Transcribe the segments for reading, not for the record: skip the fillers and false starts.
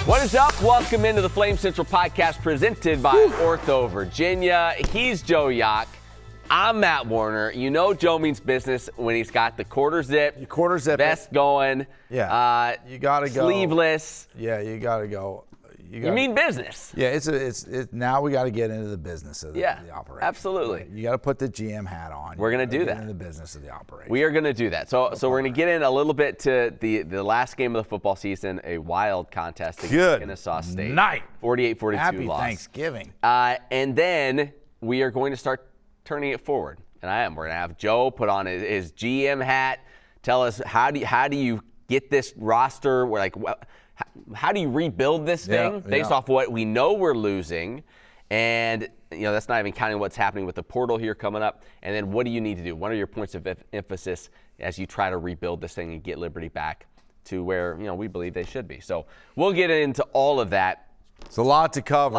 What is up? Welcome into the Flame Central podcast presented by OrthoVirginia. He's Joe Yock. I'm Matt Warner. You know Joe means business when he's got the quarter zip vest going. Yeah, you gotta go sleeveless. Yeah, you gotta go. You mean business? Yeah, it's now we got to get into the business of the operation. Absolutely. You got to put the GM hat on. We're gonna do that. In the business of the operation. We are gonna do that. So we're gonna get in a little bit to the last game of the football season, a wild contest against Kennesaw State. Night. 48-42 Happy loss. Thanksgiving. And then we are going to start turning it forward. And we're gonna have Joe put on his GM hat. Tell us how do you get this roster? We're like, how do you rebuild this thing based off what we know we're losing? And, that's not even counting what's happening with the portal here coming up. And then what do you need to do? What are your points of emphasis as you try to rebuild this thing and get Liberty back to where, we believe they should be? So we'll get into all of that. It's a lot to cover.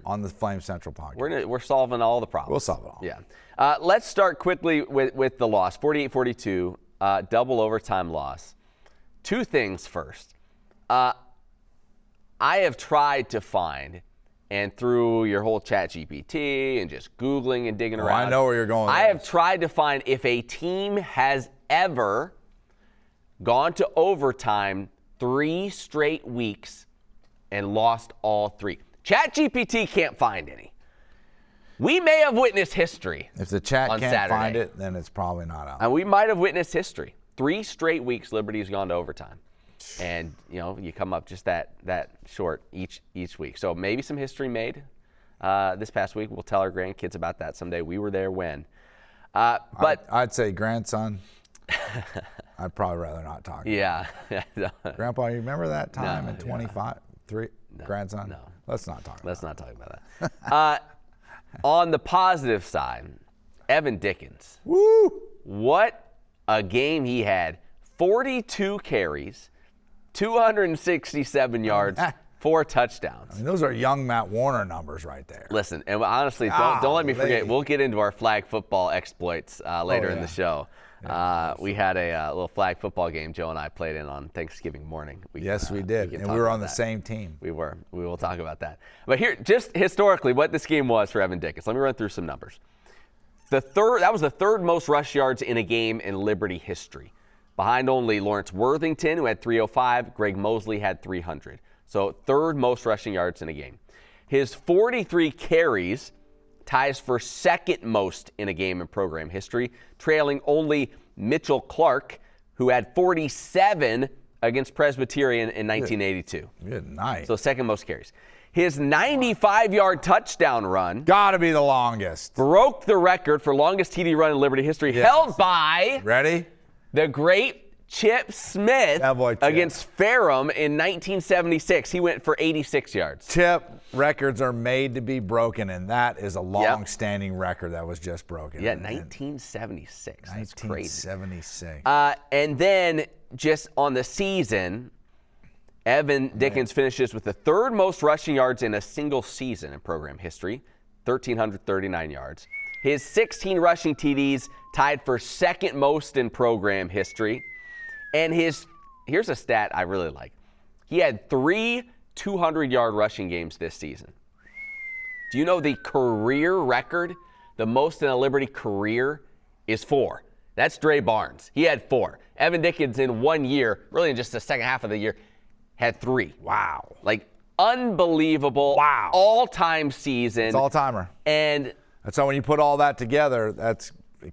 On the Flame Central podcast. We're solving all the problems. We'll solve it all. Yeah. Let's start quickly with the loss, 48-42, double overtime loss. Two things first. I have tried to find, and through your whole ChatGPT and just Googling and digging around. I know where you're going with I have tried to find if a team has ever gone to overtime 3 straight weeks and lost all 3. ChatGPT can't find any. We may have witnessed history. If the chat can't Saturday. find it, then it's probably not out. And we might have witnessed history. 3 straight weeks Liberty's gone to overtime. And, you come up just that short each week. So maybe some history made this past week. We'll tell our grandkids about that someday. We were there when. But I'd say grandson. I'd probably rather not talk about Yeah. Grandpa, you remember that time No, in 25? 3? No, grandson? no. Let's not talk about Let's not talk about that. On the positive side, Evan Dickens. Woo! What a game he had. 42 carries, 267 yards, 4 touchdowns. I mean, those are young Matt Warner numbers right there. Listen, and honestly, don't let me forget, we'll get into our flag football exploits later in the show. We had a little flag football game Joe and I played in on Thanksgiving morning. Yes, we did, and we were on the same team. We were. We will talk about that. But here, just historically, what this game was for Evan Dickens. Let me run through some numbers. That was the third most rush yards in a game in Liberty history, behind only Lawrence Worthington, who had 305. Greg Mosley had 300. So third most rushing yards in a game. His 43 carries ties for second most in a game in program history, trailing only Mitchell Clark, who had 47 against Presbyterian in 1982. Good night. So second most carries. His 95-yard touchdown run Gotta be the longest. broke the record for longest TD run in Liberty history, held by Ready? the great Chip Smith That boy Chip. against Ferrum in 1976. He went for 86 yards. Chip, records are made to be broken, and that is a long-standing record that was just broken. Yeah, 1976. That's crazy. 1976. And then just on the season, Evan Dickens finishes with the third most rushing yards in a single season in program history, 1,339 yards. His 16 rushing TDs tied for second most in program history. And here's a stat I really like. He had 3 200-yard rushing games this season. Do you know the career record, the most in a Liberty career, is 4? That's Dre Barnes. He had 4. Evan Dickens in 1 year, really in just the second half of the year, had 3. Wow. Like, unbelievable. Wow. All-time season. It's all-timer. And so when you put all that together,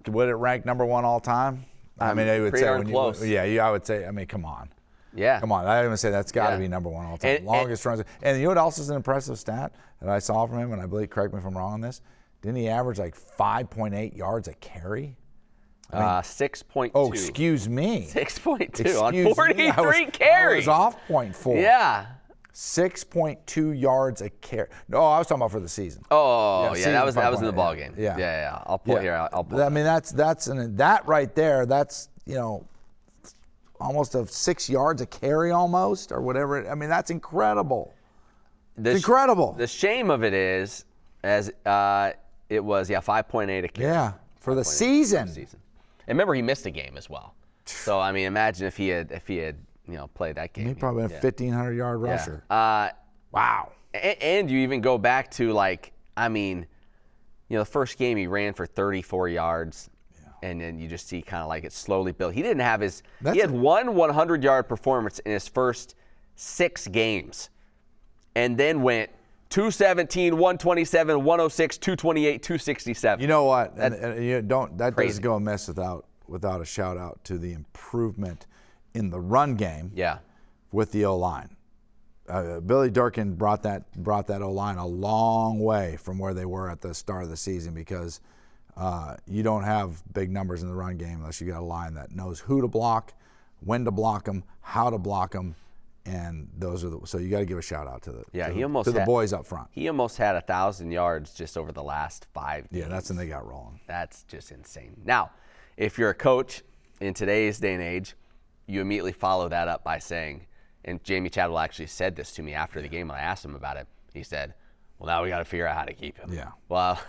would it rank number 1 all-time? I mean, I would say close. I would say. I mean, come on. Yeah. Come on. I would even say that's got to be number 1 all-time. Longest runs. And you know what else is an impressive stat that I saw from him, and I believe, correct me if I'm wrong on this, didn't he average like 5.8 yards a carry? 6.2. Oh, excuse me. 6.2 on 43 carries. I was off 0.4. Yeah. 6.2 yards a carry. No, I was talking about for the season. Oh, yeah, that was in the ball game. Yeah. I'll pull here. I'll pull. I mean, that right there. That's almost 6 yards a carry, almost, or whatever. I mean, that's incredible. It's incredible. The shame of it is, as it was 5.8 a carry. Yeah, for the season. And remember, he missed a game as well. So I mean, imagine if he had play that game. He probably a 1,500-yard rusher. Wow. And you even go back to the first game he ran for 34 yards. And then you just see kind of like it slowly built. He didn't have he had one 100-yard performance in his first 6 games. And then went 217, 127, 106, 228, 267. You know what? That doesn't go amiss without a shout out to the improvement in the run game. Yeah. With the O-line. Billy Durkin brought that O-line a long way from where they were at the start of the season, because you don't have big numbers in the run game unless you got a line that knows who to block, when to block them, how to block them, and so you got to give a shout out to the boys up front. He almost had 1,000 yards just over the last 5 games. Yeah, that's when they got rolling. That's just insane. Now, if you're a coach in today's day and age, you immediately follow that up by saying, and Jamey Chadwell actually said this to me after the game when I asked him about it. He said, well, now we got to figure out how to keep him. Yeah. Well,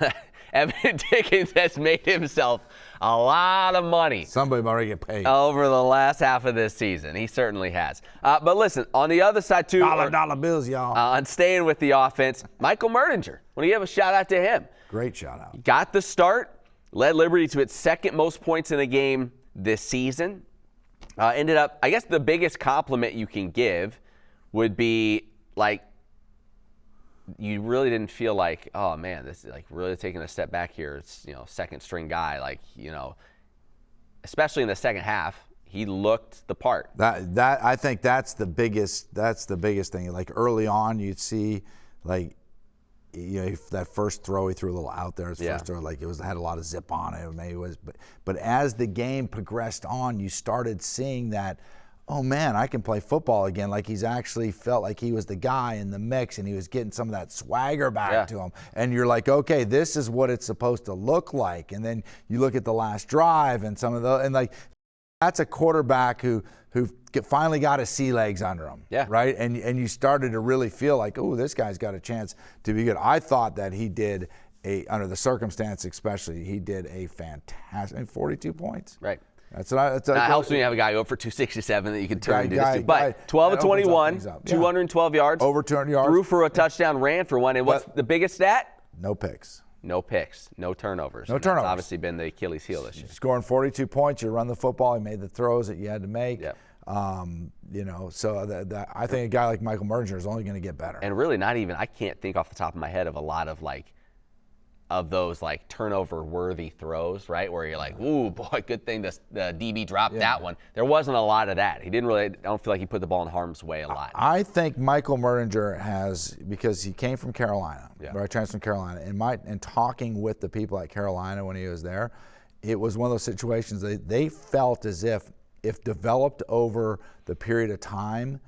Evan Dickens has made himself a lot of money. Somebody already get paid. Over the last half of this season. He certainly has. But listen, on the other side, too. Dollar bills, y'all. On staying with the offense, Michael Merdinger. Want to give a shout out to him. Great shout out. Got the start, led Liberty to its second most points in a game this season. Ended up, I guess the biggest compliment you can give would be you really didn't feel like, oh man, this is really taking a step back here. It's, second string guy, especially in the second half, he looked the part. That I think that's the biggest thing. Early on, you'd see that first throw he threw a little out there. His first throw, had a lot of zip on it. Maybe it was, but as the game progressed on, you started seeing that, oh man, I can play football again. He's actually felt like he was the guy in the mix, and he was getting some of that swagger back to him. And you're like, okay, this is what it's supposed to look like. And then you look at the last drive and some of the, that's a quarterback who finally got his sea legs under him, right? And you started to really feel like, oh, this guy's got a chance to be good. I thought that he did under the circumstance especially, he did a fantastic 42 points. Right. That helps when you have a guy go for 267 that you can turn into. But 12 of 21, 212 yards. Over 200 yards. Threw for a touchdown, ran for one. And what's the biggest stat? No picks. No picks. No turnovers. No turnovers. That's obviously been the Achilles heel this year. Scoring 42 points, you run the football, you made the throws that you had to make. Yep. So I think a guy like Michael Merdinger is only going to get better. And really I can't think off the top of my head of a lot of those turnover-worthy throws, right? Where you're like, ooh, boy, good thing the DB dropped that one. There wasn't a lot of that. He didn't really, I don't feel like he put the ball in harm's way a lot. I think Michael Merdinger has, because he came from Carolina, right, transferred from Carolina, and talking with the people at Carolina when he was there, it was one of those situations they felt as if developed over the period of time,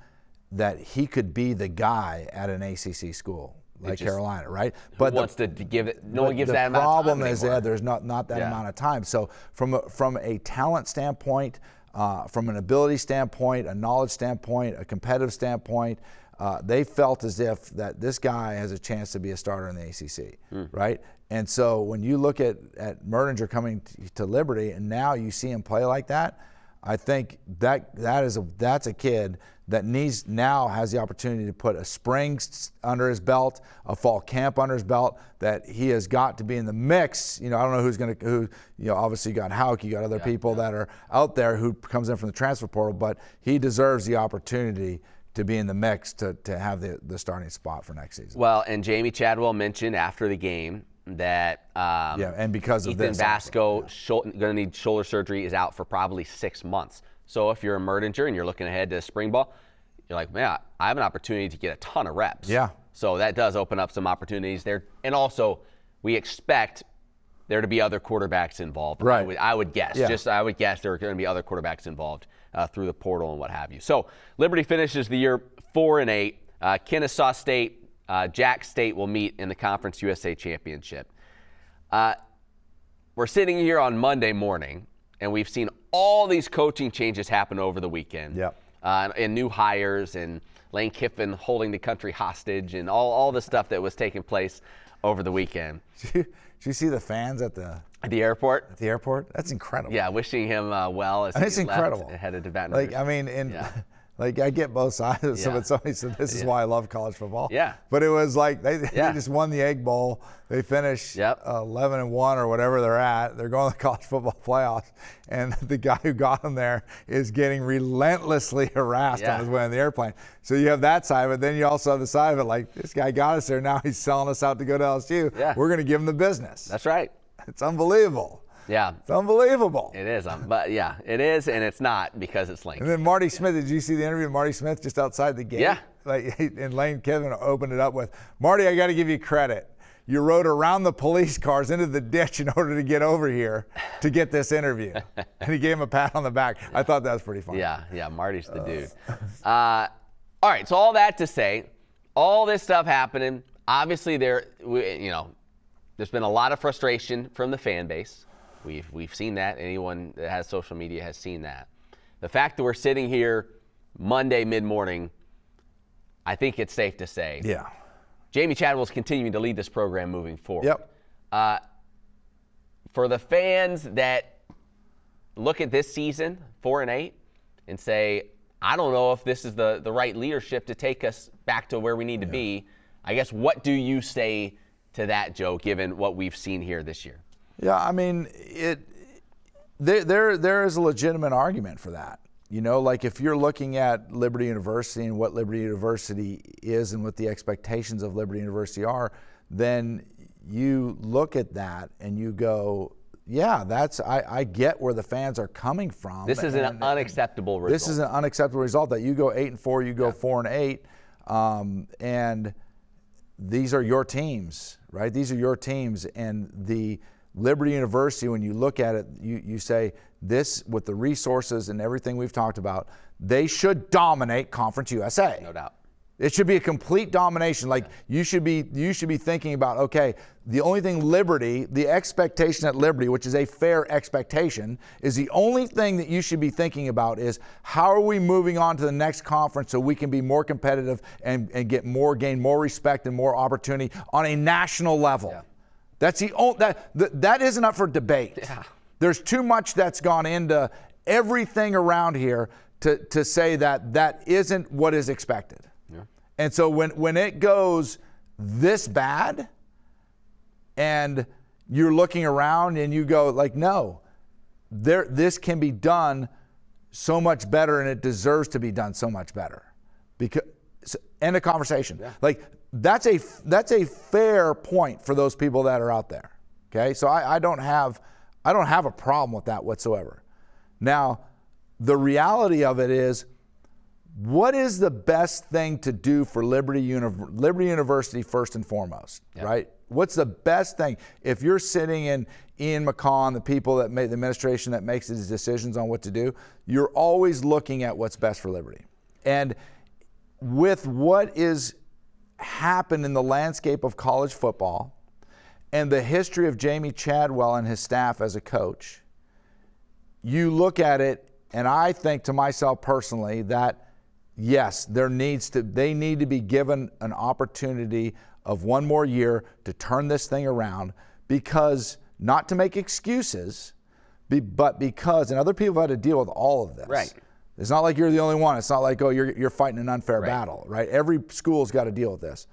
that he could be the guy at an ACC school. Carolina, right? But wants to give it? No one gives that amount of time. The problem is there's not that amount of time. So from a talent standpoint, from an ability standpoint, a knowledge standpoint, a competitive standpoint, they felt as if that this guy has a chance to be a starter in the ACC, right? And so when you look at Merdinger coming to Liberty, and now you see him play like that, I think that's a kid that now has the opportunity to put a spring under his belt, a fall camp under his belt, that he has got to be in the mix. I don't know obviously you got Houck, you got other people that are out there who comes in from the transfer portal, but he deserves the opportunity to be in the mix to have the starting spot for next season. Well, and Jamey Chadwell mentioned after the game that and because of Ethan this, Vasco going to need shoulder surgery, is out for probably 6 months. So if you're a Merdinger and you're looking ahead to spring ball, you're like, man, I have an opportunity to get a ton of reps. Yeah. So that does open up some opportunities there. And also, we expect there to be other quarterbacks involved. Right. I would guess. I would guess there are going to be other quarterbacks involved through the portal and what have you. So Liberty finishes the year 4-8. Kennesaw State, Jack State will meet in the Conference USA Championship. We're sitting here on Monday morning, and we've seen all these coaching changes happen over the weekend. Yep. And new hires, and Lane Kiffin holding the country hostage, and all the stuff that was taking place over the weekend. Did you see the fans at the airport? At the airport? That's incredible. Yeah, wishing him well as it's he incredible. left and headed to Baton Rouge. Like, I get both sides. Yeah. So, but somebody said, this is why I love college football. Yeah. But it was like, they just won the Egg Bowl. They finished 11-1 or whatever they're at. They're going to the college football playoffs. And the guy who got them there is getting relentlessly harassed on his way on the airplane. So you have that side, but then you also have the side of it, like, this guy got us there. Now he's selling us out to go to LSU. Yeah. We're going to give him the business. That's right. It's unbelievable. Yeah. It's unbelievable. It is. But yeah, it is, and it's not because it's linked. And then Marty Smith, did you see the interview with Marty Smith just outside the gate? Yeah. Like, and Lane Kiffin opened it up with, Marty, I got to give you credit. You rode around the police cars into the ditch in order to get over here to get this interview. And he gave him a pat on the back. I thought that was pretty funny. Yeah, Marty's the dude. All right, so all that to say, all this stuff happening, obviously there's been a lot of frustration from the fan base. We've seen that. Anyone that has social media has seen that. The fact that we're sitting here Monday mid-morning, I think it's safe to say. Yeah. Jamey Chadwell is continuing to lead this program moving forward. Yep. For the fans that look at this season, 4-8, and say, I don't know if this is the right leadership to take us back to where we need to be, I guess what do you say to that, Joe, given what we've seen here this year? Yeah, I mean, there is a legitimate argument for that. You know, like if you're looking at Liberty University and what Liberty University is and what the expectations of Liberty University are, then you look at that and you go, yeah, I get where the fans are coming from. This is an unacceptable result. This is an unacceptable result that you go 8-4, you go 4-8, and these are your teams, right? These are your teams, and the Liberty University, when you look at it, you say this, with the resources and everything we've talked about, they should dominate Conference USA. No doubt. It should be a complete domination. Like you should be thinking about, okay, the only thing Liberty, the expectation at Liberty, which is a fair expectation, is the only thing that you should be thinking about is how are we moving on to the next conference so we can be more competitive and gain more respect and more opportunity on a national level. Yeah. That's that isn't up for debate. Yeah. There's too much that's gone into everything around here to say that isn't what is expected. Yeah. And so when it goes this bad and you're looking around and you go like, no, this can be done so much better and it deserves to be done so much better. Because end of conversation. Yeah. Like that's a fair point for those people that are out there. Okay? So I don't have a problem with that whatsoever. Now, the reality of it is, what is the best thing to do for Liberty University first and foremost, right? What's the best thing? If you're sitting in Ian McCaw, the people that make the administration that makes these decisions on what to do, you're always looking at what's best for Liberty. And with what is happened in the landscape of college football and the history of Jamey Chadwell and his staff as a coach, you look at it, and I think to myself personally that yes, they need to be given an opportunity of one more year to turn this thing around, because not to make excuses, but because, and other people have had to deal with all of this. Right. It's not like you're the only one. It's not like, oh, you're fighting an unfair battle, right? Every school's got to deal with this.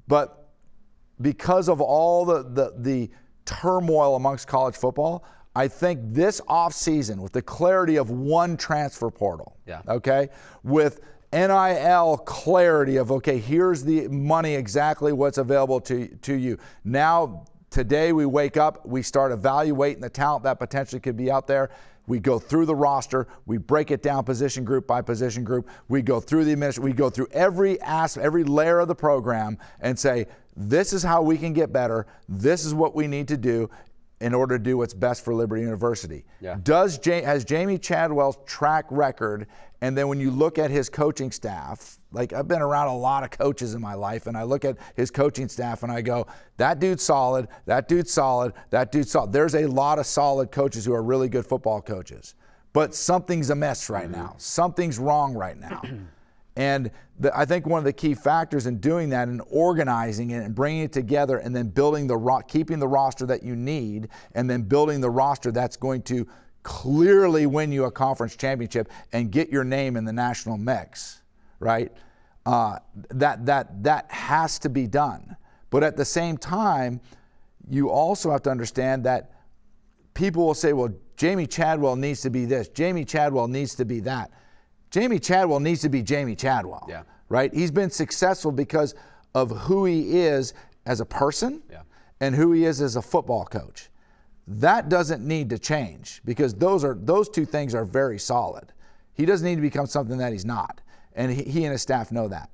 But because of all the turmoil amongst college football, I think this offseason, with the clarity of one transfer portal, okay, with NIL clarity of, okay, here's the money, exactly what's available to you. Now, today we wake up, we start evaluating the talent that potentially could be out there. We go through the roster, we break it down position group by position group, we go through the administration, we go through every layer of the program and say, this is how we can get better, this is what we need to do in order to do what's best for Liberty University. Yeah. Has Jamey Chadwell's track record, and then when you look at his coaching staff, like I've been around a lot of coaches in my life, and I look at his coaching staff and I go, that dude's solid, that dude's solid, that dude's solid. There's a lot of solid coaches who are really good football coaches, but something's amiss right now. Something's wrong right now. And I think one of the key factors in doing that and organizing it and bringing it together and then building keeping the roster that you need and then building the roster that's going to clearly win you a conference championship and get your name in the national mix, right? That has to be done. But at the same time, you also have to understand that people will say, well, Jamey Chadwell needs to be this. Jamey Chadwell needs to be that. Jamey Chadwell needs to be Jamey Chadwell, right? He's been successful because of who he is as a person and who he is as a football coach. That doesn't need to change because those two things are very solid. He doesn't need to become something that he's not, and he and his staff know that.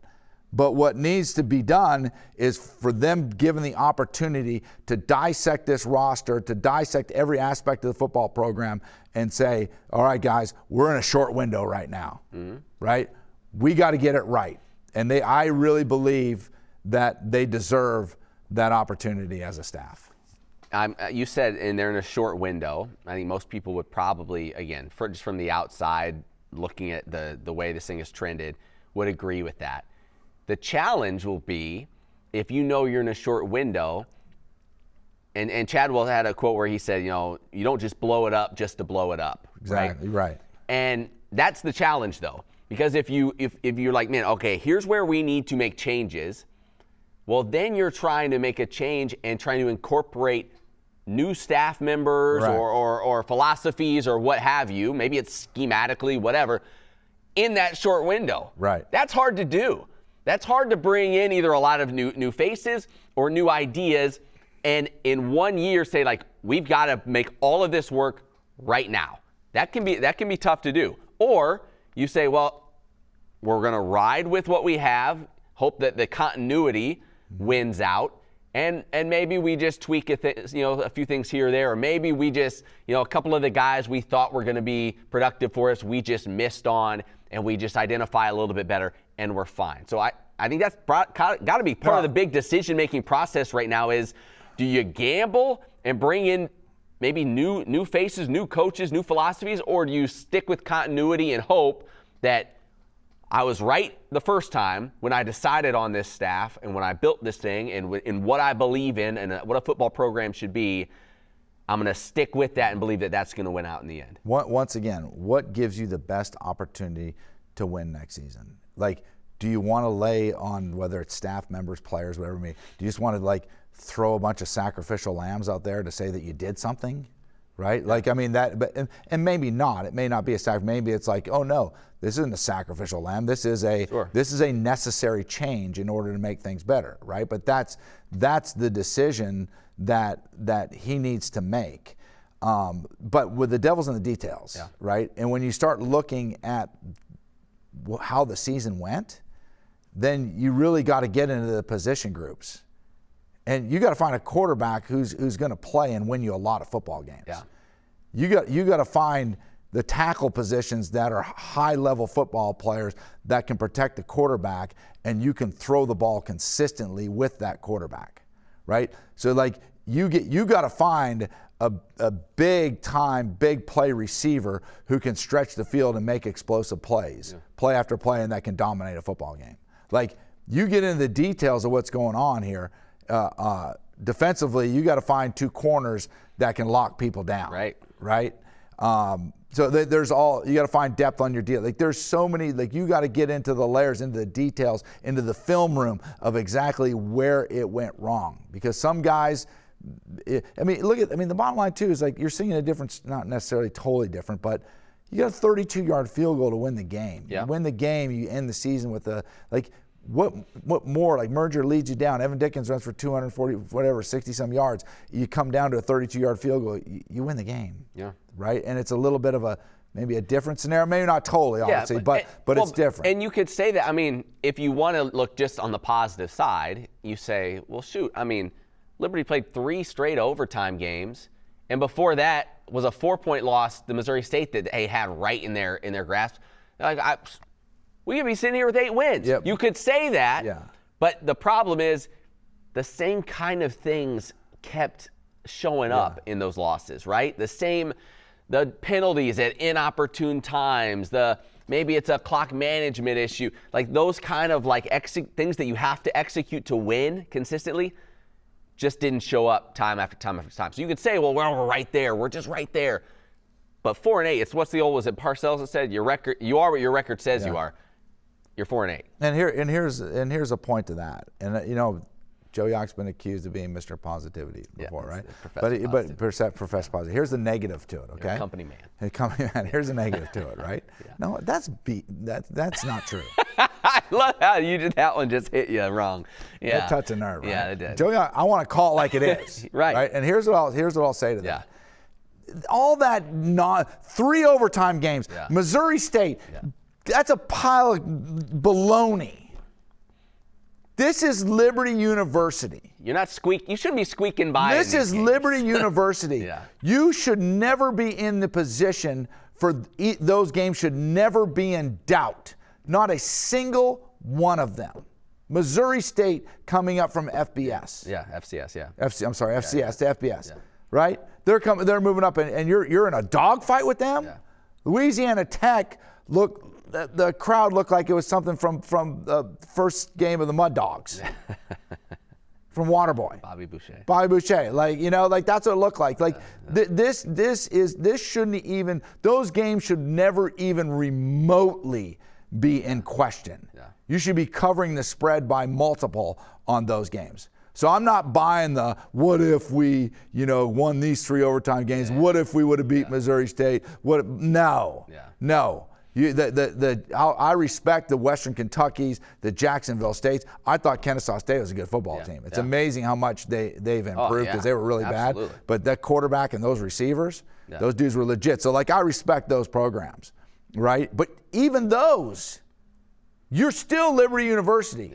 But what needs to be done is for them given the opportunity to dissect this roster, to dissect every aspect of the football program and say, all right, guys, we're in a short window right now, right? We got to get it right. And I really believe that they deserve that opportunity as a staff. You said, and they're in a short window. I think most people would probably, again, just from the outside, looking at the way this thing has trended, would agree with that. The challenge will be if you know you're in a short window, and Chadwell had a quote where he said, you don't just blow it up just to blow it up. Exactly, right. And that's the challenge, though, because if you're like, man, okay, here's where we need to make changes, well, then you're trying to make a change and trying to incorporate new staff members or philosophies or what have you, maybe it's schematically, whatever, in that short window. Right. That's hard to do. That's hard to bring in either a lot of new faces or new ideas and in 1 year say, like, we've got to make all of this work right now. That can be tough to do. Or you say, well, we're going to ride with what we have, hope that the continuity wins out, and maybe we just tweak a few things here or there, or maybe we just, a couple of the guys we thought were going to be productive for us, we just missed on, and we just identify a little bit better, and we're fine. So I think that's got to be part of the big decision-making process right now is, do you gamble and bring in maybe new faces, new coaches, new philosophies, or do you stick with continuity and hope that I was right the first time when I decided on this staff and when I built this thing and in what I believe in and what a football program should be, I'm going to stick with that and believe that that's going to win out in the end. Once again, what gives you the best opportunity to win next season? Like, do you want to lay on whether it's staff members, players, whatever it may be? Do you just want to throw a bunch of sacrificial lambs out there to say that you did something? Right? And maybe not. It may not be a sacrifice. Maybe it's like, oh no, this isn't a sacrificial lamb. This is a necessary change in order to make things better, right? But that's the decision that he needs to make. But with the devil's in the details, right? And when you start looking at how the season went, then you really got to get into the position groups. And you got to find a quarterback who's going to play and win you a lot of football games. Yeah. You got to find the tackle positions that are high-level football players that can protect the quarterback, and you can throw the ball consistently with that quarterback, right? So you got to find a big-time, big play receiver who can stretch the field and make explosive plays, play after play, and that can dominate a football game. You get into the details of what's going on here. Defensively, you got to find two corners that can lock people down. Right. So there's you got to find depth on your deal. There's so many. You got to get into the layers, into the details, into the film room of exactly where it went wrong. Because some guys, the bottom line too is you're seeing a difference, not necessarily totally different, but you got a 32-yard field goal to win the game. Yeah. You win the game, you end the season with what more? Merdinger leads you down. Evan Dickens runs for 240, 60-some yards. You come down to a 32-yard field goal, you win the game. Yeah. Right? And it's a little bit of maybe a different scenario. Maybe not totally, obviously, but it's different. And you could say that, if you want to look just on the positive side, you say, well, shoot, Liberty played 3 straight overtime games, and before that was a 4-point loss to Missouri State that they had right in their grasp. We could be sitting here with 8 wins. Yep. You could say that, but the problem is the same kind of things kept showing up in those losses, right? The penalties at inopportune times, maybe it's a clock management issue, those kind of things that you have to execute to win consistently just didn't show up time after time after time. So you could say, well, we're right there. We're just right there. But 4-8, it's was it Parcells that said your record? You are what your record says you are. You're 4-8. And here's a point to that. And Joe Yock's been accused of being Mr. Positivity before, right? But professed positive. Here's the negative to it, okay? You're a company man. A company man. Here's the negative to it, right? No, that's not true. I love how you did that one. Just hit you wrong. Yeah. That touched a nerve, right? Yeah, it did. Joe Yock, I want to call it like it is. Right. And here's what I'll say to that. All that 3 overtime games, Missouri State, that's a pile of baloney. This is Liberty University. You're not you shouldn't be squeaking by. This is Liberty University. You should never be in the position for those games should never be in doubt. Not a single one of them. Missouri State coming up from FBS. FCS, FCS to FBS. Right? They're moving up and you're in a dogfight with them? Louisiana Tech the crowd looked like it was something from the first game of the Mud Dogs. From Waterboy. Bobby Boucher. Like that's what it looked like. This shouldn't even, those games should never even remotely be in question. You should be covering the spread by multiple on those games. So I'm not buying the what if we, won these 3 overtime games? What if we would have beat Missouri State? No. I respect the Western Kentuckys, the Jacksonville States. I thought Kennesaw State was a good football team. It's amazing how much they've improved because they were really bad. But that quarterback and those receivers, those dudes were legit. So I respect those programs, right? But even those, you're still Liberty University.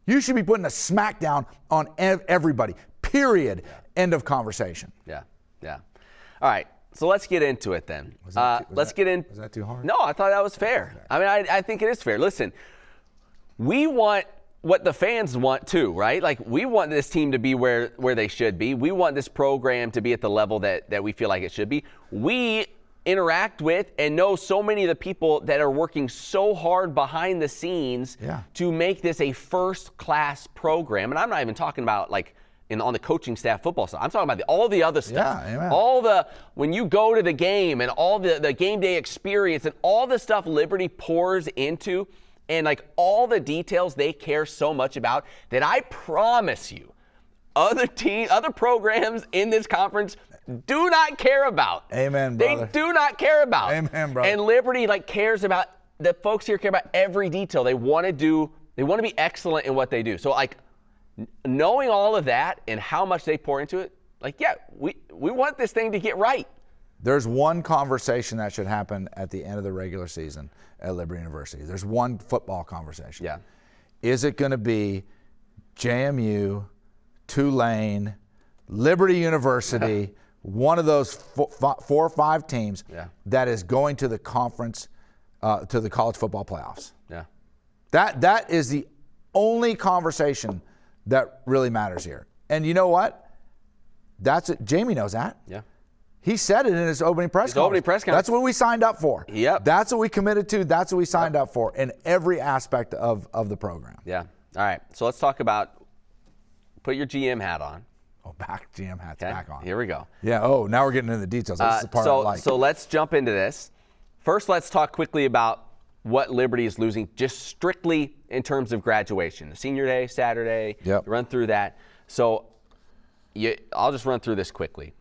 You should be putting a smackdown on everybody, period. End of conversation. Yeah. All right. So let's get into it then. Was that too hard? No, I thought that was fair. Okay. I mean, I think it is fair. Listen, we want what the fans want too, right? We want this team to be where they should be. We want this program to be at the level that we feel like it should be. We interact with and know so many of the people that are working so hard behind the scenes to make this a first-class program. And I'm not even talking about on the coaching staff football side. I'm talking about all the other stuff. When you go to the game and all the game day experience and all the stuff Liberty pours into and all the details they care so much about that I promise you other programs in this conference do not care about. Amen, brother. They do not care about. Amen, brother. And Liberty cares about, the folks here care about every detail. They want to be excellent in what they do. So knowing all of that and how much they pour into it, we want this thing to get right. There's one conversation that should happen at the end of the regular season at Liberty University. There's one football conversation. Is it going to be JMU, Tulane, Liberty University, one of those 4 or 5 teams that is going to the conference, to the college football playoffs? That is the only conversation that really matters here. And you know what? Jamey knows that. He said it in his opening press conference. That's what we signed up for. That's what we committed to. That's what we signed up for in every aspect of the program. All right. So let's talk about, put your GM hat on. GM hat's back on. Here we go. Now we're getting into the details. This is the part I like. So let's jump into this. First, let's talk quickly about what Liberty is losing just strictly in terms of graduation. The senior day, Saturday, run through that. So I'll just run through this quickly.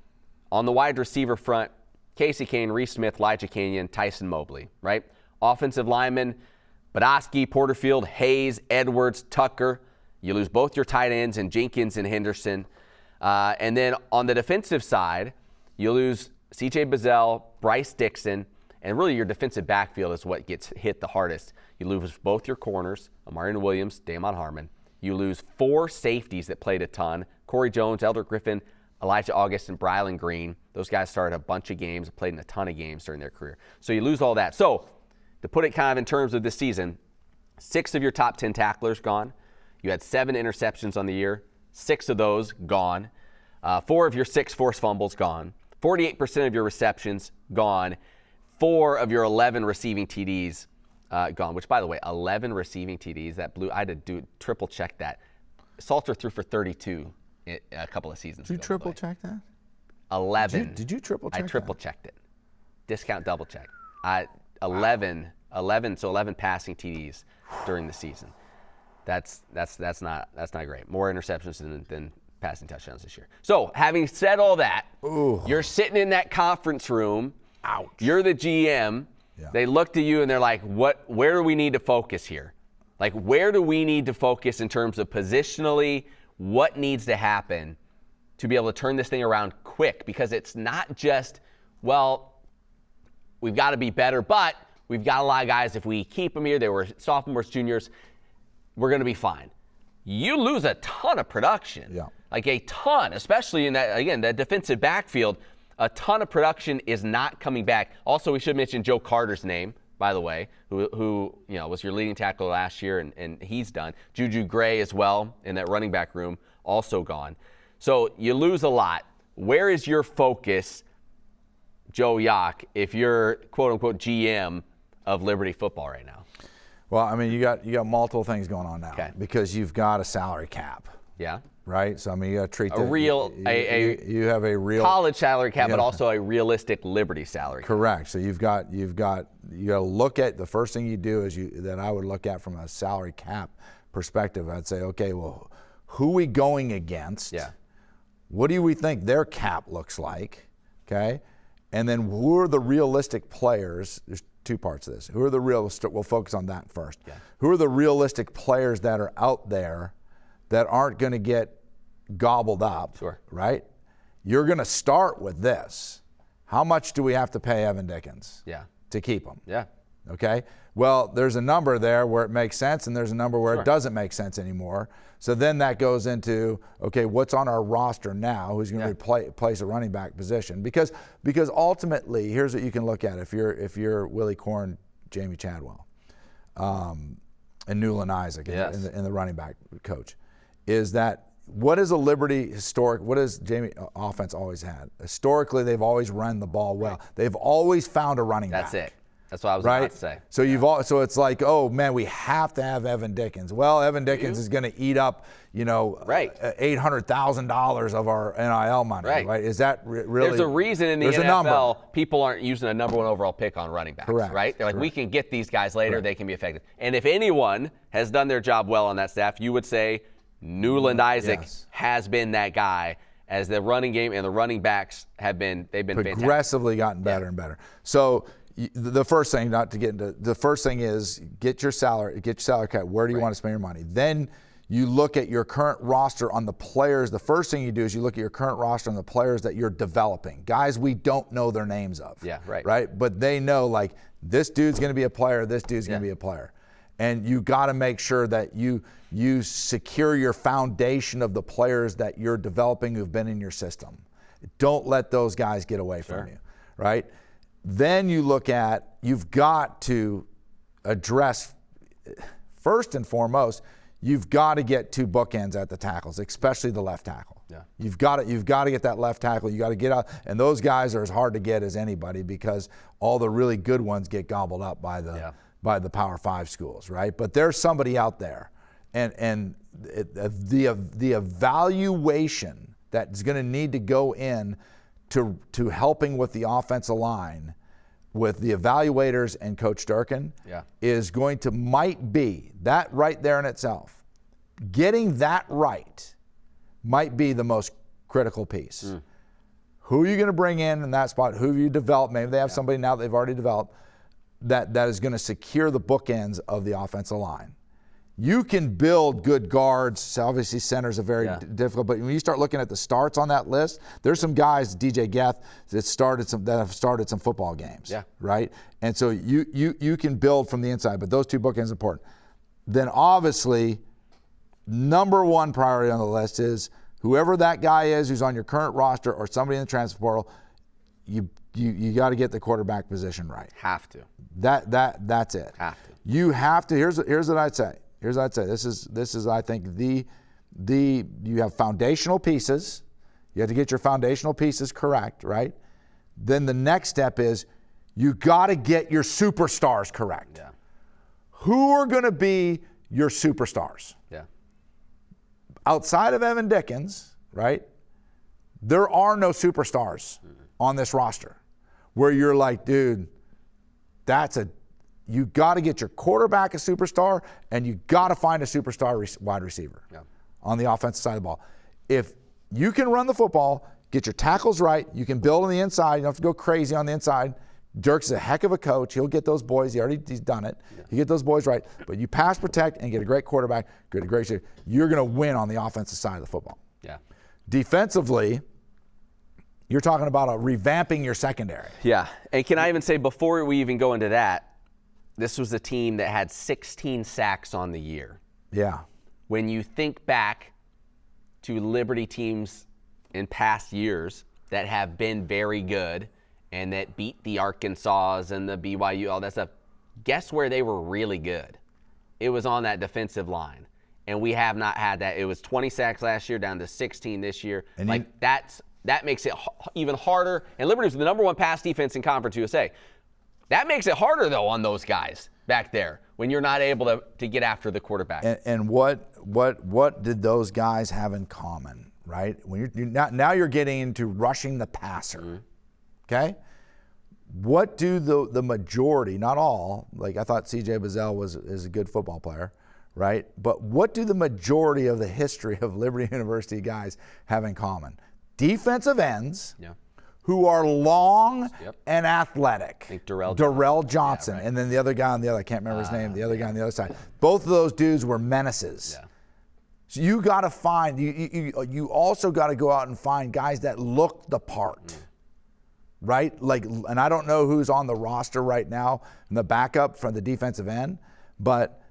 On the wide receiver front, Casey Kane, Reese Smith, Elijah Canyon, Tyson Mobley, right? Offensive linemen, Badowski, Porterfield, Hayes, Edwards, Tucker. You lose both your tight ends in Jenkins and Henderson. And then on the defensive side, you lose C.J. Bazell, Bryce Dixon, and really your defensive backfield is what gets hit the hardest. You lose both your corners, Amarian Williams, Damon Harmon. You lose 4 safeties that played a ton, Corey Jones, Eldrick Griffin, Elijah August, and Brylan Green. Those guys started a bunch of games, played in a ton of games during their career. So you lose all that. So to put it kind of in terms of this season, 6 of your top 10 tacklers gone. You had 7 interceptions on the year, 6 of those gone. 4 of your 6 forced fumbles gone. 48% of your receptions gone. 4 of your 11 receiving TDs gone, which, by the way, 11 receiving TDs, I had to triple check that. Salter threw for 32 a couple of seasons ago. Did you triple check that? 11. Did you triple check I triple checked it. discount double check. 11 passing TDs during the season. That's not great. More interceptions than passing touchdowns this year. So having said all that, you're sitting in that conference room. Ouch. You're the GM. Yeah. They look to you and they're like, where do we need to focus here? Like, where do we need to focus in terms of positionally? What needs to happen to be able to turn this thing around quick? Because it's not just, well, we've got to be better, but we've got a lot of guys. If we keep them here, they were sophomores, juniors, we're going to be fine. You lose a ton of production. Yeah. Like a ton, especially in that, again, that defensive backfield. A ton of production is not coming back. Also, we should mention Joe Carter's name, by the way, who was your leading tackle last year, and he's done. Juju Gray as well in that running back room, also gone. So you lose a lot. Where is your focus, Joe Yock, if you're quote-unquote GM of Liberty football right now? Well, I mean, you got multiple things going on now because you've got a salary cap. Yeah. Right? So, I mean, you got to treat you have a real college salary cap, but also a realistic Liberty salary cap. Correct. So you got to look at, the first thing you do is that I would look at from a salary cap perspective. I'd say, okay, well, who are we going against? Yeah. What do we think their cap looks like? Okay. And then who are the realistic players? There's two parts of this. Who are the realistic? We'll focus on that first. Yeah. Who are the realistic players that are out there that aren't going to get gobbled up? Sure. Right? You're going to start with this. How much do we have to pay Evan Dickens to keep him? Yeah. Okay? Well, there's a number there where it makes sense, and there's a number where it doesn't make sense anymore. So then that goes into, okay, what's on our roster now? Who's going to replace a running back position? Because ultimately, here's what you can look at if you're Willie Corn, Jamey Chadwell, and Newland Isaac in the running back coach, is that what is a Liberty what has Jamey offense always had? Historically, they've always run the ball well. Right. They've always found a running back. That's it. That's what I was about to say. So so it's like, oh man, we have to have Evan Dickens. Well, Evan Dickens is going to eat up, $800,000 of our NIL money. Right? Is that really? There's a reason in the NFL people aren't using a number one overall pick on running backs. Correct. Right? They're like, we can get these guys later. They can be effective. And if anyone has done their job well on that staff, you would say Newland Isaac has been that guy, as the running game and the running backs they've been progressively gotten better and better. So the first thing, is get your salary cap. Where do you want to spend your money? Then you look at your current roster on the players. The first thing you do is you look at your current roster on the players that you're developing. Guys we don't know their names of. Yeah, right. Right? But they know, like, this dude's going to be a player, this dude's going to be a player. And you got to make sure that you secure your foundation of the players that you're developing who've been in your system. Don't let those guys get away from you, right? Then you look at, you've got to address, first and foremost, you've got to get two bookends at the tackles, especially the left tackle. Yeah. You've got to get that left tackle. You got to get out, and those guys are as hard to get as anybody because all the really good ones get gobbled up by the Power 5 schools, right? But there's somebody out there, and the evaluation that's going to need to go in to helping with the offensive line with the evaluators and Coach Durkin might be that right there in itself. Getting that right might be the most critical piece. Who are you going to bring in that spot? Who have you developed? Maybe they have somebody now that they've already developed that is going to secure the bookends of the offensive line. You can build good guards. Obviously, centers are very difficult. But when you start looking at the starts on that list, there's some guys, DJ Geth, that have started some football games. Yeah. Right? And so you can build from the inside, but those two bookends are important. Then obviously, number one priority on the list is whoever that guy is who's on your current roster or somebody in the transfer portal, you got to get the quarterback position right. Have to. That's it. Have to. You have to. Here's what I'd say. This is I think you have foundational pieces. You have to get your foundational pieces correct, right? Then the next step is you got to get your superstars correct. Yeah. Who are going to be your superstars? Yeah. Outside of Evan Dickens, right? There are no superstars on this roster. where you're like, dude, you got to get your quarterback a superstar, and you got to find a superstar wide receiver on the offensive side of the ball. If you can run the football, get your tackles right, you can build on the inside, you don't have to go crazy on the inside. Dirk's a heck of a coach. He'll get those boys. He's done it. You get those boys right. But you pass protect and get a great quarterback, get a great receiver, you're going to win on the offensive side of the football. Yeah. Defensively, you're talking about revamping your secondary. Yeah. And can I even say, before we even go into that, this was a team that had 16 sacks on the year. Yeah. When you think back to Liberty teams in past years that have been very good and that beat the Arkansas and the BYU, all that stuff, guess where they were really good? It was on that defensive line. And we have not had that. It was 20 sacks last year, down to 16 this year. And that makes it even harder. And Liberty's the number one pass defense in Conference USA. That makes it harder, though, on those guys back there when you're not able to get after the quarterback. And what did those guys have in common, right? When now you're getting into rushing the passer. Okay? What do the majority, not all, like I thought C.J. Bazell is a good football player, right? But what do the majority of the history of Liberty University guys have in common? Defensive ends who are long and athletic. I think Darrell Johnson. Yeah, right. And then the other guy on the other, I can't remember his name, the other guy on the other side. Both of those dudes were menaces. Yeah. So you got to find, you also got to go out and find guys that look the part. Right? Like, and I don't know who's on the roster right now in the backup from the defensive end, but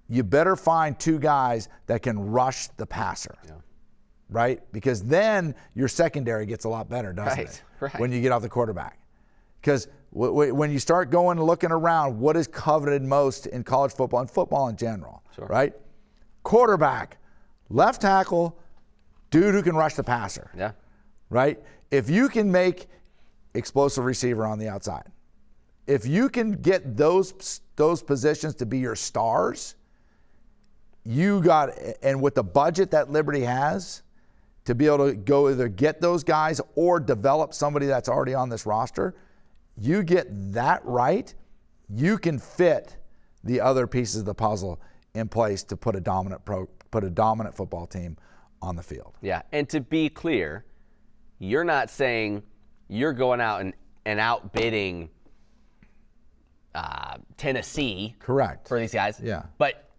you better find two guys that can rush the passer. Yeah. Right? Because then your secondary gets a lot better, doesn't it? Right. When you get off the quarterback. Because when you start going and looking around, what is coveted most in college football and football in general? Sure. Right? Quarterback, left tackle, dude who can rush the passer. Yeah. Right? If you can make explosive receiver on the outside, if you can get those positions to be your stars, you got, and with the budget that Liberty has, to be able to go either get those guys or develop somebody that's already on this roster, you get that right, you can fit the other pieces of the puzzle in place to put a dominant football team on the field. Yeah, and to be clear, you're not saying you're going out and outbidding Tennessee. Correct. For these guys. Yeah. But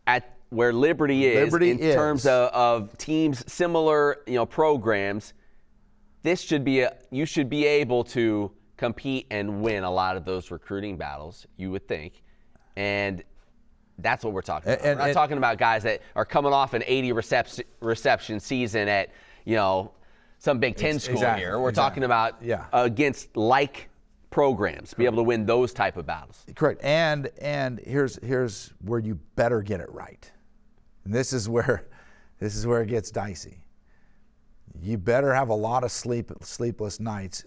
at where Liberty is in terms of teams, similar programs, you should be able to compete and win a lot of those recruiting battles, you would think. And that's what we're talking about. We're not talking about guys that are coming off an 80 reception season at some Big Ten school here. We're talking about against like programs, be able to win those type of battles. Correct. And here's where you better get it right. And this is where it gets dicey. You better have a lot of sleepless nights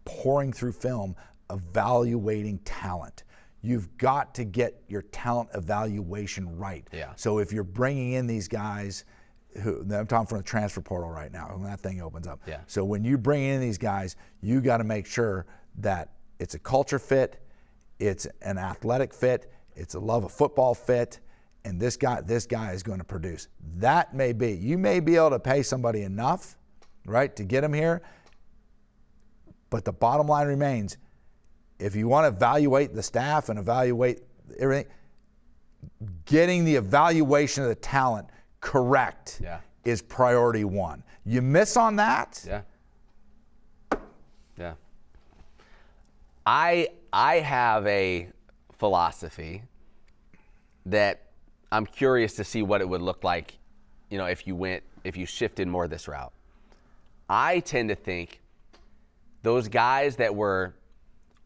pouring through film, evaluating talent. You've got to get your talent evaluation right. Yeah. So if you're bringing in these guys, I'm talking from the transfer portal right now, when that thing opens up. Yeah. So when you bring in these guys, you got to make sure that it's a culture fit, it's an athletic fit, it's a love of football fit, and this guy is going to produce. That may be. You may be able to pay somebody enough, right, to get him here, but the bottom line remains, if you want to evaluate the staff and evaluate everything, getting the evaluation of the talent correct is priority one. You miss on that? Yeah. I have a philosophy that I'm curious to see what it would look like, if you shifted more this route. I tend to think those guys that were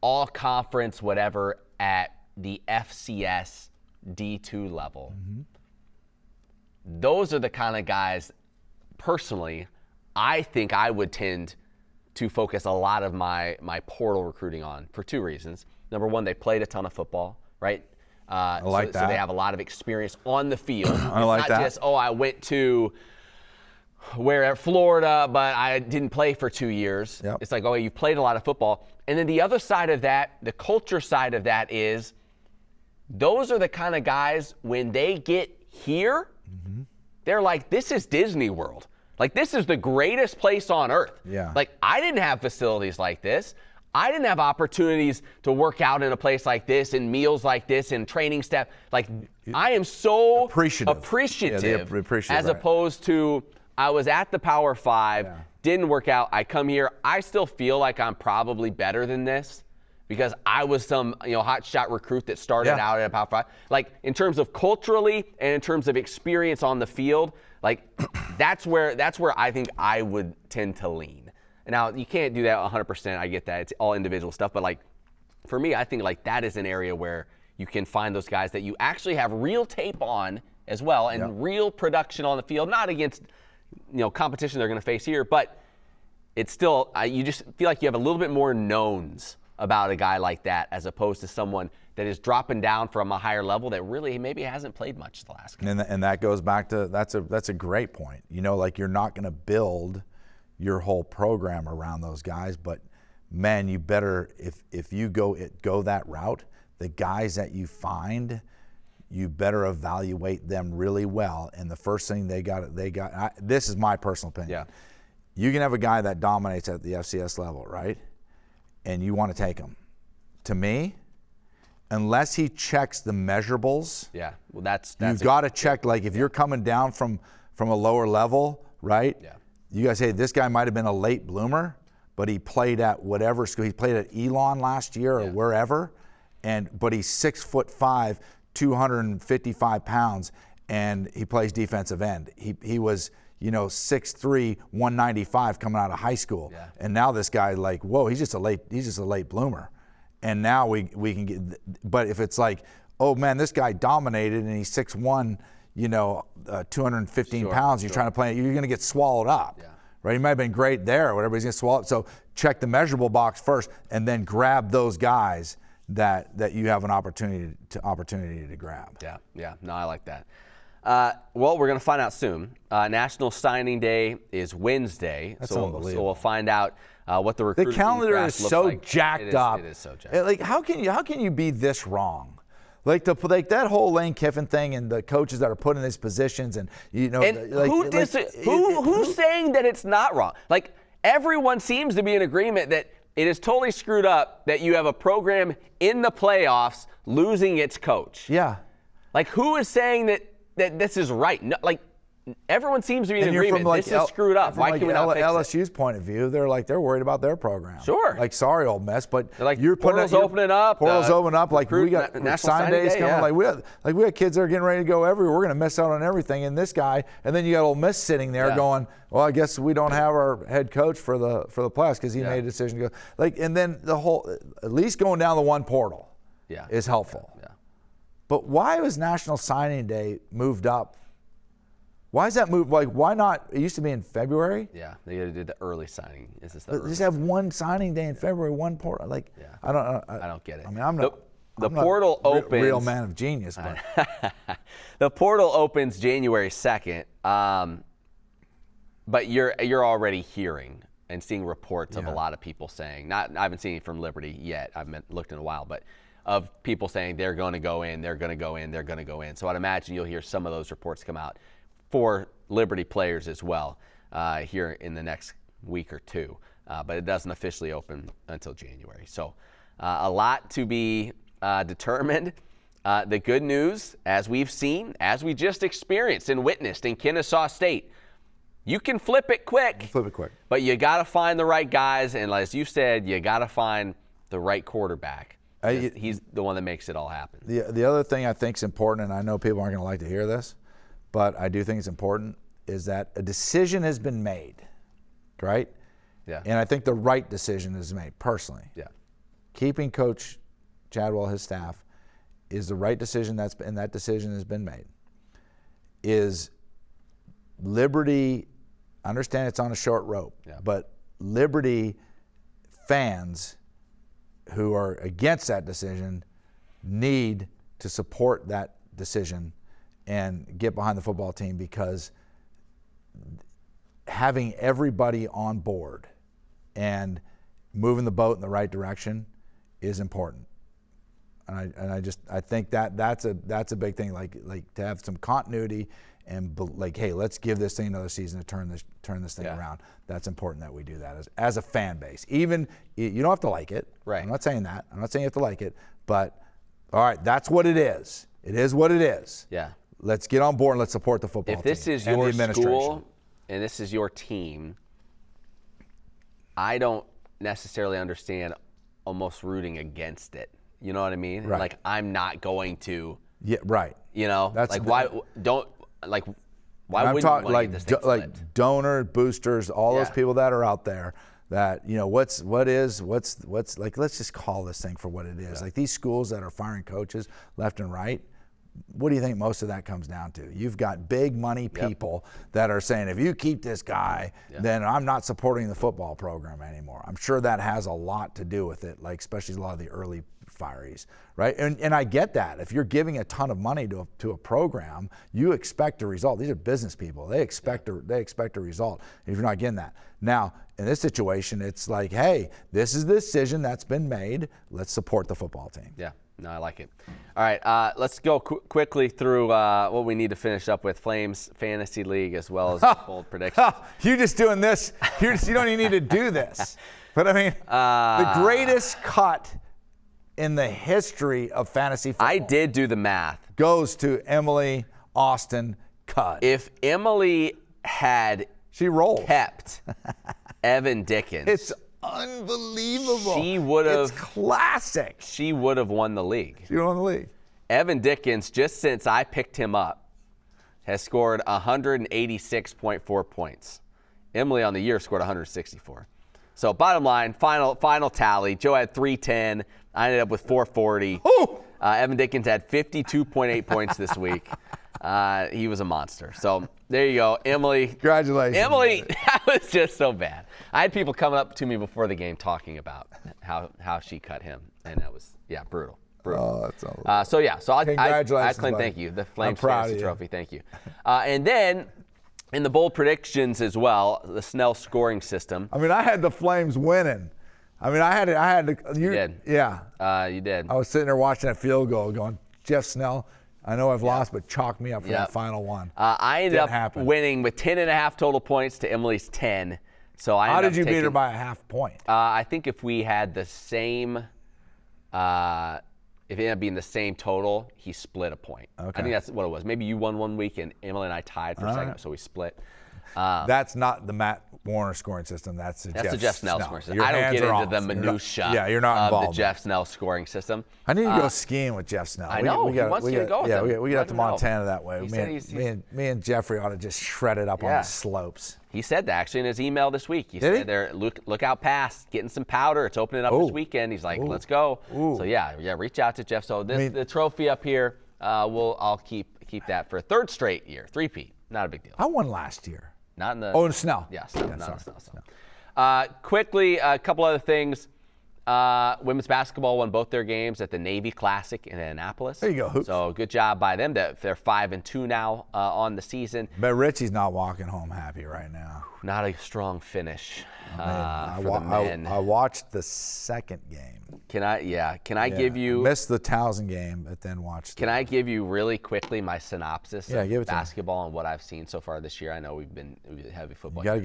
all conference, whatever, at the FCS D2 level, those are the kind of guys, personally, I think I would tend to focus a lot of my portal recruiting on for two reasons. Number one, they played a ton of football, right? I like that. So they have a lot of experience on the field. I like that. It's not just, I went to where at Florida, but I didn't play for 2 years. Yep. It's like, oh, you played a lot of football. And then the other side of that, the culture side of that is those are the kind of guys, when they get here, they're like, this is Disney World. Like, this is the greatest place on earth. Yeah. Like, I didn't have facilities like this. I didn't have opportunities to work out in a place like this and meals like this and training staff. Like, I am so appreciative Yeah, as opposed to I was at the Power 5, didn't work out. I come here. I still feel like I'm probably better than this because I was some hotshot recruit that started out at a Power 5. Like, in terms of culturally and in terms of experience on the field, like that's where I think I would tend to lean. Now, you can't do that 100%. I get that. It's all individual stuff. But, like, for me, I think, like, that is an area where you can find those guys that you actually have real tape on as well and real production on the field, not against, competition they're going to face here, but it's still, you just feel like you have a little bit more knowns about a guy like that as opposed to someone that is dropping down from a higher level that really maybe hasn't played much the last game. And that goes back to, that's a great point. Like, you're not going to build your whole program around those guys, but man, you better, if you go that route, the guys that you find, you better evaluate them really well. And the first thing they got, this is my personal opinion. Yeah. You can have a guy that dominates at the FCS level, right? And you want to take him. To me, unless he checks the measurables, well, that's you've got to check. Like, if you're coming down from a lower level, right? Yeah. You guys say this guy might have been a late bloomer, but he played at whatever school. He played at Elon last year or wherever, but he's 6'5", 255 pounds, and he plays defensive end. He was 6'3", 195 coming out of high school, and now this guy, like, whoa, he's just a late bloomer, and now we can get. But if it's like, oh man, this guy dominated and he's 6'1", 215 pounds, you're trying to play, you're going to get swallowed up, right? He might have been great there or whatever, he's going to swallow it. So check the measurable box first and then grab those guys that you have an opportunity to grab. No, I like that. Well, we're going to find out soon. National Signing Day is Wednesday. That's so unbelievable. So we'll find out what the recruiting The calendar class is looks so like. jacked up. It is so jacked up. Like, how can you be this wrong? Like that whole Lane Kiffin thing and the coaches that are put in these positions and who's saying that it's not wrong? Like, everyone seems to be in agreement that it is totally screwed up that you have a program in the playoffs losing its coach. Yeah. Like, who is saying that this is right? No, like, everyone seems to be in agreement. This is screwed up. Why can we not fix it? LSU's point of view, they're worried about their program. Sure. Like, sorry, Ole Miss, but they're like, you're putting portal's opening up. Portal's opening up. Like, we got National sign days coming. Yeah. Like we had kids that are getting ready to go everywhere. We're going to miss out on everything. And this guy, and then you got Ole Miss sitting there going, well, I guess we don't have our head coach for the playoffs because he made a decision to go. Like, and then the whole, at least going down the one portal, is helpful. Yeah. But why was National Signing Day moved up? Why is that moved? Like, why not? It used to be in February. Yeah, they did the early signing. Is this just have one signing day in February, one portal? Like, I don't get it. I mean, I'm not the portal opens. Real man of genius, but the portal opens January 2nd. But you're already hearing and seeing reports of a lot of people saying, I haven't seen it from Liberty yet. I haven't looked in a while, but of people saying they're going to go in, they're going to go in, they're going to go in. So I'd imagine you'll hear some of those reports come out for Liberty players as well here in the next week or two. But it doesn't officially open until January. So a lot to be determined. The good news, as we've seen, as we just experienced and witnessed in Kennesaw State, you can flip it quick. But you got to find the right guys. And as you said, you got to find the right quarterback. He's the one that makes it all happen. The other thing I think is important, and I know people aren't going to like to hear this, but I do think it's important, is that a decision has been made, right? Yeah. And I think the right decision is made, personally. Yeah. Keeping Coach Chadwell, his staff, is the right decision, and that decision has been made. Is Liberty, I understand it's on a short rope, but Liberty fans who are against that decision need to support that decision and get behind the football team, because having everybody on board and moving the boat in the right direction is important. And I think that's a big thing. Like to have some continuity and like, hey, let's give this thing another season to turn this thing around. That's important that we do that as a fan base. Even you don't have to like it. Right. I'm not saying that. I'm not saying you have to like it. But all right, that's what it is. It is what it is. Yeah. Let's get on board and let's support the football team. If this is your school and this is your team, I don't necessarily understand almost rooting against it. You know what I mean? Right. Like, I'm not going to. Yeah, right. You know, That's like why wouldn't you want to get this thing flipped? Donor boosters, all those people that are out there that, you know, what's like, let's just call this thing for what it is. Like these schools that are firing coaches left and right, what do you think most of that comes down to? You've got big money people that are saying, if you keep this guy, then I'm not supporting the football program anymore. I'm sure that has a lot to do with it, like especially a lot of the early fireys, right? And I get that. If you're giving a ton of money to a program, you expect a result. These are business people. They expect a result. If you're not getting that. Now, in this situation, it's like, hey, this is the decision that's been made. Let's support the football team. Yeah. No, I like it. All right, let's go quickly through what we need to finish up with Flames Fantasy League as well as bold predictions. You're just doing this. You don't even need to do this. But I mean, the greatest cut in the history of fantasy football. I did do the math. Goes to Emily Austin Cutt. If Emily had kept Evan Dickens, it's unbelievable. She would have. It's classic. She would have won the league. She won the league. Evan Dickens, just since I picked him up, has scored 186.4 points. Emily on the year scored 164. So bottom line, final tally. Joe had 310. I ended up with 440. Evan Dickens had 52.8 points this week. He was a monster. So there you go, Emily. Congratulations. Emily, that was just so bad. I had people coming up to me before the game talking about how she cut him, and that was brutal. Oh, that's unbelievable. So congratulations, I claim buddy. thank you. The Flames proud Fantasy of you. Trophy, thank you. And then in the bold predictions as well, the Snell scoring system. I mean, I had the Flames winning. I mean, I had to. You did. Yeah. You did. I was sitting there watching that field goal, going, Jeff Snell. I know I've lost, but chalk me up for that final one. I ended up winning with 10.5 total points to Emily's 10. So how did you beat her by a half point? I think if we had the same, if it ended up being the same total, he split a point. Okay. I think that's what it was. Maybe you won one week and Emily and I tied for a second, so we split. That's not the Matt Warner scoring system. That's the Jeff Snell scoring system. Your I don't get into off. the minutia you're not involved. of the Jeff Snell scoring system. I need to go skiing with Jeff Snell. I know. He wants you to go with him. Yeah, we got to Montana that way. Me and Jeffrey ought to just shred it up on the slopes. He said that actually in his email this week. He said there, look out past, getting some powder. It's opening up this weekend. He's like, let's go. So reach out to Jeff. So the trophy up here, I'll keep that for a third straight year, three-peat. Not a big deal. I won last year. Not in the. Oh, Snell. Yes, not in Snell. Quickly, a couple other things. Women's basketball won both their games at the Navy Classic in Annapolis. There you go, Hoops. So good job by them. They're 5-2 now on the season. But Richie's not walking home happy right now. Not a strong finish I for the men. I watched the second game. Can I give you? Missed the Towson game, but then watched. Can I give you really quickly my synopsis give it of to me. basketball and what I've seen so far this year? I know we've been heavy football. You gotta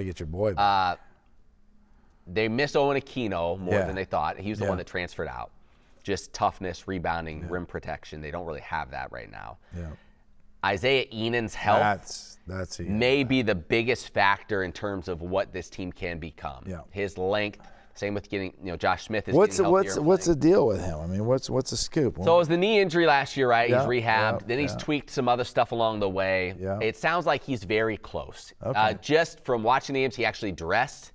get your boy back. They missed Owen Aquino more than they thought. He was the one that transferred out. Just toughness, rebounding, rim protection. They don't really have that right now. Yeah. Isaiah Enan's health may be the biggest factor in terms of what this team can become. Yeah. His length. Same with getting, Josh Smith is getting healthier. What's the deal with him? I mean, what's the scoop? So it was the knee injury last year, right? He's rehabbed. Then he's yeah. tweaked some other stuff along the way. Yeah. It sounds like he's very close. Okay. Just from watching the games, he actually dressed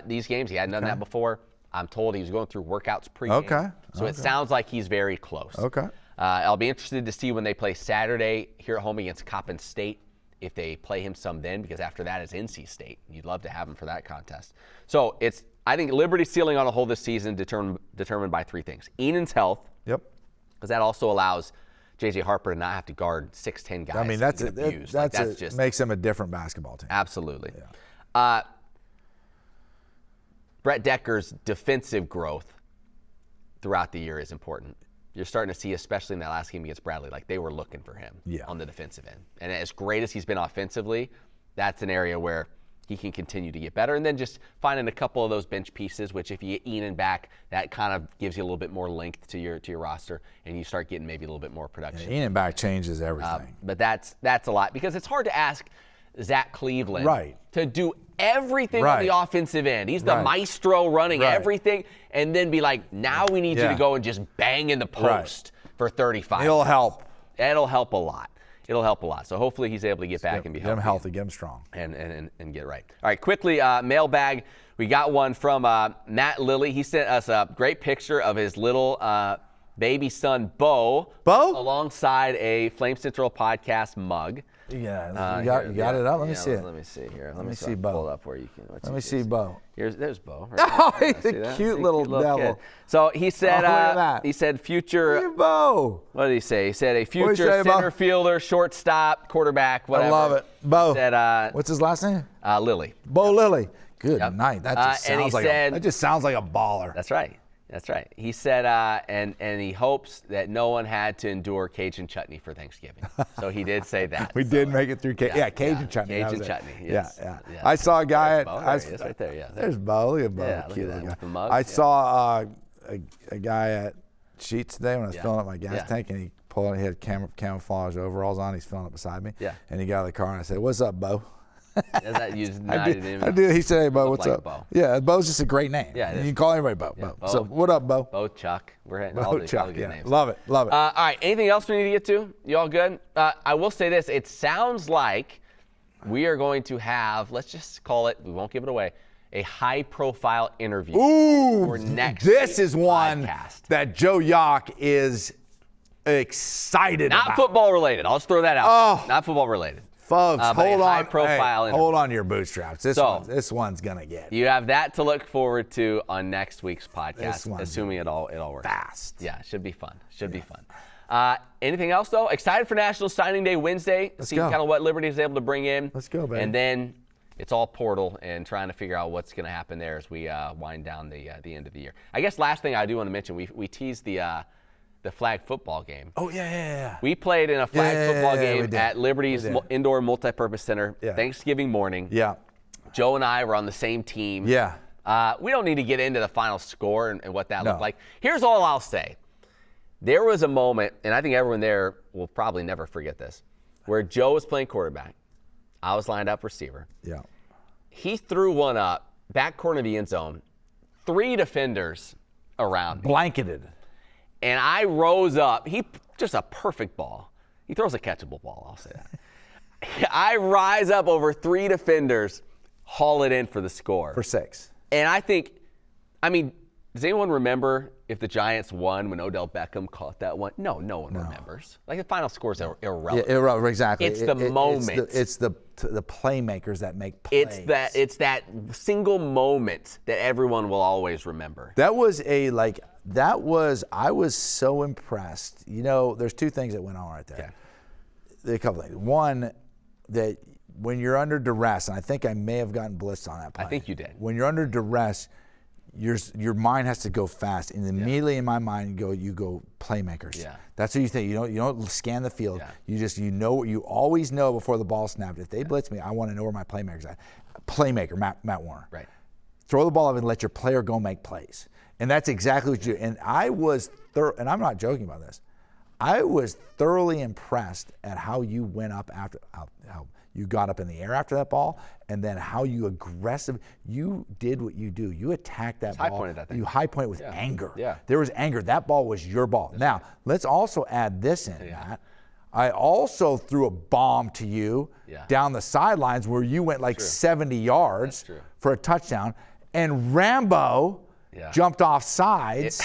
these games. He hadn't done that before. I'm told he was going through workouts pre-game. Okay. So it sounds like he's very close. Okay. I'll be interested to see when they play Saturday here at home against Coppin State, if they play him some then, because after that is NC State. You'd love to have him for that contest. So I think Liberty's ceiling on the whole this season determined by three things. Enan's health. Yep. Because that also allows J.J. Harper to not have to guard 6'10" guys. I mean, that just makes him a different basketball team. Absolutely. Yeah. Brett Decker's defensive growth throughout the year is important. You're starting to see, especially in that last game against Bradley, like they were looking for him on the defensive end. And as great as he's been offensively, that's an area where he can continue to get better. And then just finding a couple of those bench pieces, which if you get Enan back, that kind of gives you a little bit more length to your roster, and you start getting maybe a little bit more production. Yeah, Enan back changes everything. But that's a lot, because it's hard to ask Zach Cleveland to do everything on the offensive end. He's the maestro running everything, and then be like, now we need you to go and just bang in the post for 35. It'll help. It'll help a lot. It'll help a lot. So hopefully he's able to get back and be healthy. Get him healthy, get him strong. And get right. All right, quickly, mailbag. We got one from Matt Lilly. He sent us a great picture of his little baby son, Bo, alongside a Flame Central podcast mug. Yeah, you got it up. Let me see it. Let me see here. Let me see Bo. Pull it up where you can. Let me see Bo. There's Bo. Right oh, he's a cute little devil. Kid. So he said. Look at that. He said future. Hey, Bo. What did he say? He said a future center fielder, shortstop, quarterback, whatever. I love it, Bo. He said, what's his last name? Lilly. Bo Lilly. Good night. That just sounds like a baller. That's right. That's right. He said, and he hopes that no one had to endure Cajun chutney for Thanksgiving. So he did say that. We did make it through Cajun chutney. Cajun chutney. Yes. Yeah. I saw a guy right there. Yeah. There's Bo. Look at Bo. Yeah, cute little guy. Mug, I saw a guy at Sheetz today when I was filling up my gas tank, and he had camouflage overalls on. He's filling up beside me. Yeah. And he got out of the car, and I said, "What's up, Bo?" I did. He said, "Hey, Bo, what's up?" Bo. Yeah, Bo's just a great name. Yeah, you can call everybody Bo. Yeah, Bo. So what up, Bo? Bo Chuck. We're hitting all the good names. names. Love it. All right. Anything else we need to get to? You all good? I will say this. It sounds like we are going to have, let's just call it, we won't give it away, a high-profile interview for next This is one podcast that Joe Yock is excited about. Not football related. I'll just throw that out. Not football related. Folks, hold on. High-profile interview. Hold on to your bootstraps. This one's gonna get. You have that to look forward to on next week's podcast, assuming it all works. Fast. Yeah, it should be fun. Be fun. Anything else though? Excited for National Signing Day Wednesday. Let's see go. kind of what Liberty is able to bring in. Let's go, baby. And then it's all portal and trying to figure out what's going to happen there as we wind down the end of the year. I guess last thing I do want to mention, we teased the flag football game. Oh, yeah. We played in a flag football game at Liberty's Indoor Multipurpose Center Thanksgiving morning. Yeah. Joe and I were on the same team. Yeah. We don't need to get into the final score and what that looked like. Here's all I'll say. There was a moment, and I think everyone there will probably never forget this, where Joe was playing quarterback. I was lined up receiver. Yeah. He threw one up, back corner of the end zone, 3 defenders around me. Blanketed. And I rose up. Just a perfect ball. He throws a catchable ball, I'll say that. I rise up over 3 defenders, haul it in for the score. For 6. And does anyone remember if the Giants won when Odell Beckham caught that one? No one remembers. Like, the final scores are irrelevant. Yeah, exactly. It's the moment. It's the playmakers that make plays. It's that single moment that everyone will always remember. I was so impressed. There's 2 things that went on right there. Okay. There are a couple things. One, that when you're under duress, and I think I may have gotten blitzed on that play. I think you did. When you're under duress, your mind has to go fast, and immediately in my mind you go playmakers. Yeah. That's what you think. You don't scan the field. Yeah. You always know before the ball snapped. If they blitz me, I want to know where my playmakers are. Playmaker, Matt Warner. Right. Throw the ball up and let your player go make plays. And that's exactly what you do. And I was and I'm not joking about this. I was thoroughly impressed at how you went up after how you got up in the air after that ball, and then how you you did what you do. You attacked that ball. High-pointed that thing. You high-pointed with anger. Yeah. There was anger. That ball was your ball. Now, let's also add this in, Matt. I also threw a bomb to you down the sidelines where you went like 70 yards for a touchdown, and Rambo jumped off sides,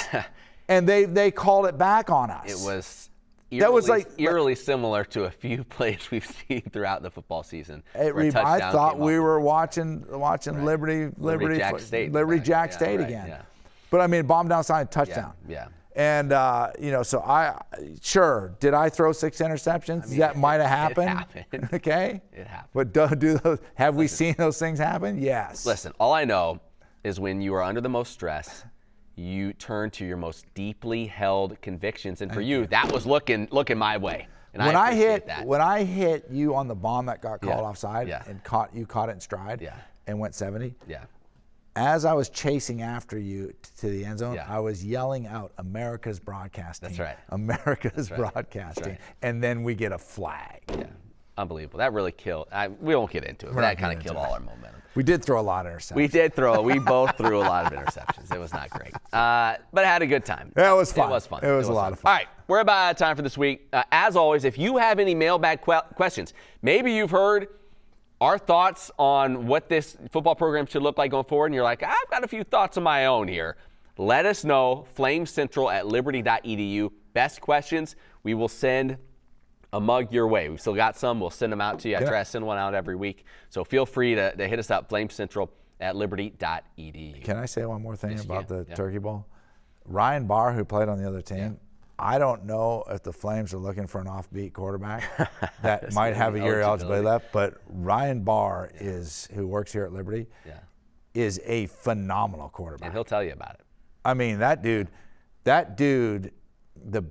and they called it back on us. It was eerily similar to a few plays we've seen throughout the football season. I thought we were watching Liberty Jack State again. Yeah. But bomb down side, touchdown. Yeah. And, did I throw 6 interceptions? That might have happened. It happened. Okay? It happened. But have we seen those things happen? Yes. Listen, all I know is when you are under the most stress, you turn to your most deeply held convictions. And for you, that was looking my way. And when I hit you on the bomb that got called offside and caught it in stride and went 70. Yeah. As I was chasing after you to the end zone, I was yelling out, America's broadcasting. That's right. America's broadcasting. That's right. And then we get a flag. Yeah. Unbelievable. That really killed. We won't get into it, but that kind of killed all our momentum. We did throw a lot of interceptions. We both threw a lot of interceptions. It was not great. But I had a good time. Yeah, it was fun. It was fun. It was a lot of fun. All right. We're about out of time for this week. As always, if you have any mailbag questions, maybe you've heard our thoughts on what this football program should look like going forward, and you're like, I've got a few thoughts of my own here. Let us know, flamecentral@liberty.edu. Best questions, we will send a mug your way. We've still got some. We'll send them out to you. I try to send one out every week. So feel free to hit us up, flamecentral@liberty.edu. Can I say one more thing about the Turkey Bowl? Ryan Barr, who played on the other team, I don't know if the Flames are looking for an offbeat quarterback that might have a year eligibility left, but Ryan Barr who works here at Liberty, is a phenomenal quarterback. And he'll tell you about it. I mean, that dude, the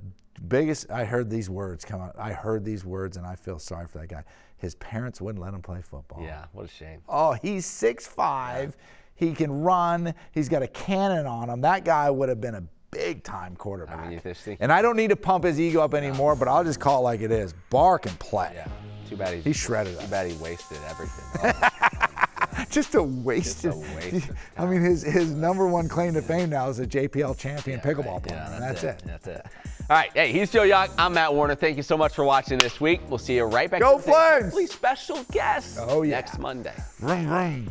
biggest, I heard these words come out. I heard these words, and I feel sorry for that guy. His parents wouldn't let him play football. Yeah, what a shame. Oh, he's 6'5". He can run. He's got a cannon on him. That guy would have been a big-time quarterback. I mean, and I don't need to pump his ego up anymore, but I'll just call it like it is. Barr can play. Yeah. Too bad he shredded us. Too bad he wasted everything. Just a wasted. I mean, his number one claim to fame now is a JPL champion pickleball player. Yeah, and that's it. That's it. All right. Hey, he's Joe Young. I'm Matt Warner. Thank you so much for watching this week. We'll see you right back. Go Flames! Special guest next Monday. Ring, ring.